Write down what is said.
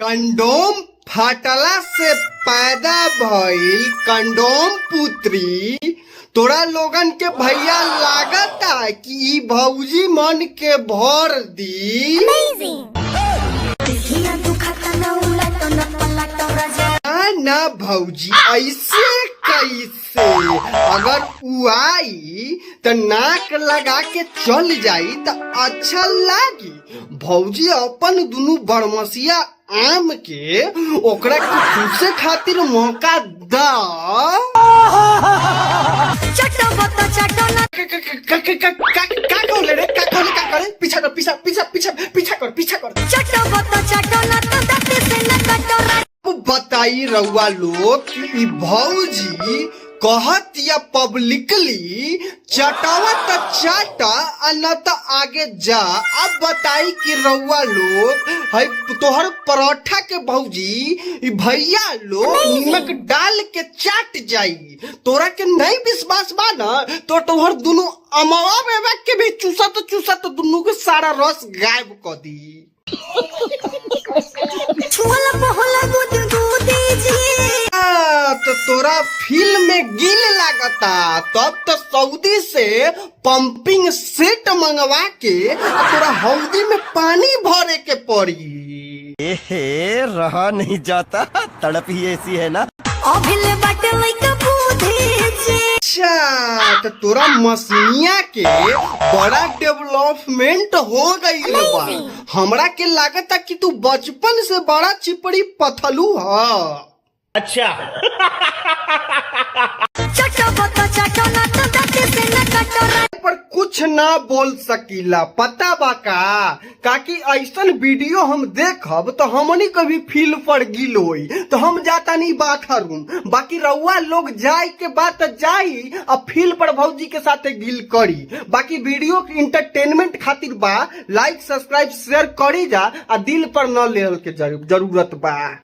Condom फाटला से पैदा भइल कंडोम पुत्री तोरा लोगन के भैया लागता कि ई भौजी मन के भर दी ना भौजी ऐसे कैसे अगर उ आई तो नाक लगा के चल जाई तो अच्छा लागी। भौजी अपन दुनू बरमसिया आम के ओकरा के चूसे खातिर मौका दा। पीछा कर बताई रउआ लोग कि भौजी कहत या पब्लिकली चटावा त चाटा न त आगे जा। अब बताई कि रउआ लोग है तोहर परोठा के भौजी भैया लोग नमक डाल के चाट जाई। तोरा के नहीं विश्वास बा न तो तोहर दोनों अमवा बेबा के भी चूसा तो दोनों के सारा रस गायब कर दी। तो तोरा फिल्म में गिल लागता तब तो सऊदी से पंपिंग सेट मंगवा के तोरा हौदी में पानी भरे के पड़ी। रहा नहीं जाता तड़प ही ऐसी है ना। अच्छा तो तोरा मसीनिया के बड़ा डेवलपमेंट हो गई बा। हमरा के लागता कि तू बचपन से बड़ा चिपड़ी पथलू है। अच्छा पर कुछ ना बोल सकीला पता बा का कि ऐसन वीडियो हम देखब तो हमनी कभी फील पर गिल होई तो हम जाता नहीं बाथरूम। बाकी रउआ लोग जाए के बाद जाई और फील पर भौजी के साथ गिल करी। बाकी वीडियो के इंटरटेनमेंट खातिर बा। लाइक सब्सक्राइब शेयर करी जा आ दिल पर न ले के जरूरत बा।